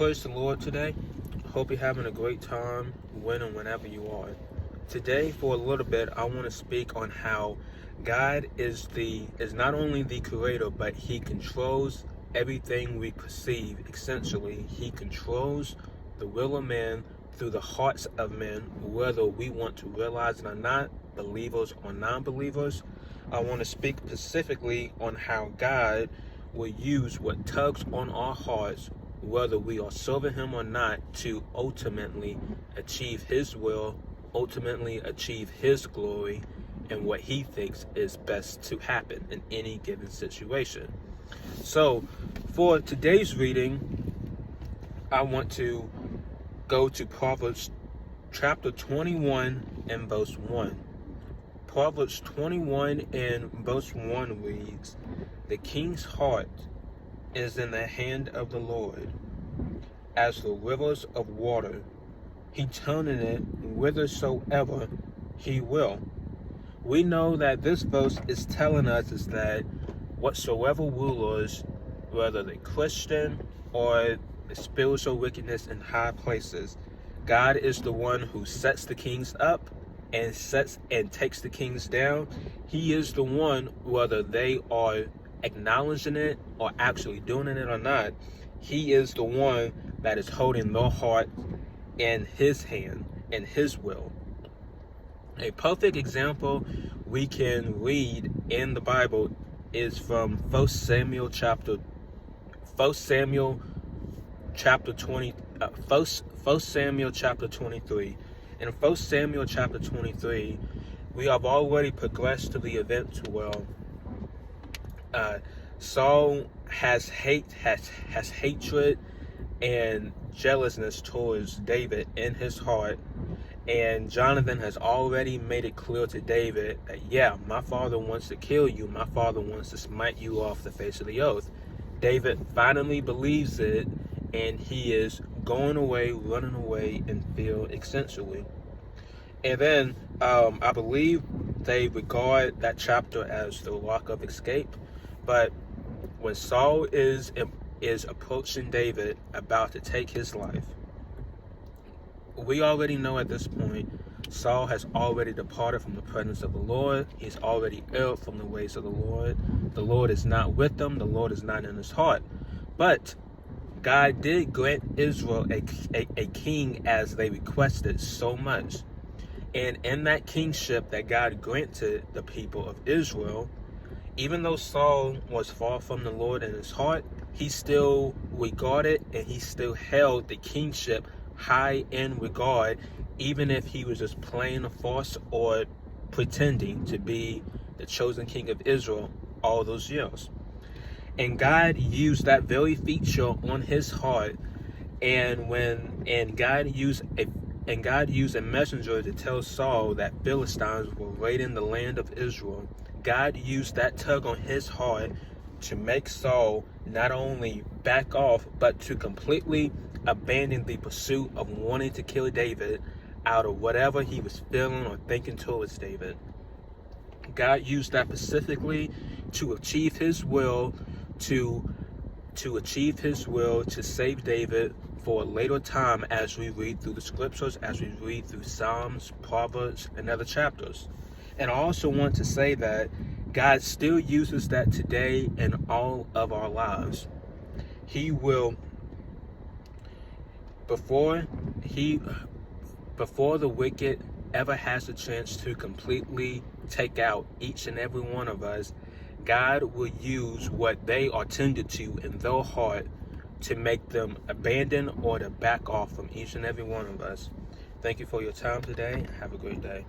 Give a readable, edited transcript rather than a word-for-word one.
Praise the Lord today. Hope you're having a great time when and whenever you are. Today, for a little bit, I want to speak on how God is not only the creator, but He controls everything we perceive. Essentially, He controls the will of man through the hearts of men, whether we want to realize it or not, believers or non-believers. I want to speak specifically on how God will use what tugs on our hearts, whether we are serving Him or not, to ultimately achieve His will, ultimately achieve His glory, and what He thinks is best to happen in any given situation. So, for today's reading, I want to go to Proverbs chapter 21 and verse 1. Proverbs 21 and verse 1 reads, "The king's heart is in the hand of the Lord, as the rivers of water. He turneth it whithersoever He will." We know that this verse is telling us is that whatsoever rulers, whether they're Christian or the spiritual wickedness in high places, God is the one who sets the kings up and takes the kings down. He is the one, whether they are acknowledging it or actually doing it or not, He is the one that is holding their heart in His hand, in His will. A perfect example we can read in the Bible is from 1 Samuel chapter 23. In 1 Samuel chapter 23, we have already progressed to the event where Saul has hatred and jealousness towards David in his heart, and Jonathan has already made it clear to David that, yeah, my father wants to kill you, my father wants to smite you off the face of the earth. David finally believes it, and he is going away, running away in fear, essentially. And then I believe they regard that chapter as the rock of escape. But when Saul is approaching David, about to take his life, we already know at this point Saul has already departed from the presence of the Lord. He's already erred from the ways of the Lord. The Lord is not with him. The Lord is not in his heart. But God did grant Israel a king as they requested so much. And in that kingship that God granted the people of Israel, even though Saul was far from the Lord in his heart, he still regarded and he still held the kingship high in regard, even if he was just playing a farce or pretending to be the chosen king of Israel all those years. And God used that very feature on his heart, and God used a messenger to tell Saul that Philistines were raiding the land of Israel. God used that tug on his heart to make Saul not only back off, but to completely abandon the pursuit of wanting to kill David out of whatever he was feeling or thinking towards David. God used that specifically to achieve His will, to save David for a later time, as we read through the scriptures, as we read through Psalms, Proverbs, and other chapters. And I also want to say that God still uses that today in all of our lives. He will, before the wicked ever has a chance to completely take out each and every one of us, God will use what they are tended to in their heart to make them abandon or to back off from each and every one of us. Thank you for your time today. Have a great day.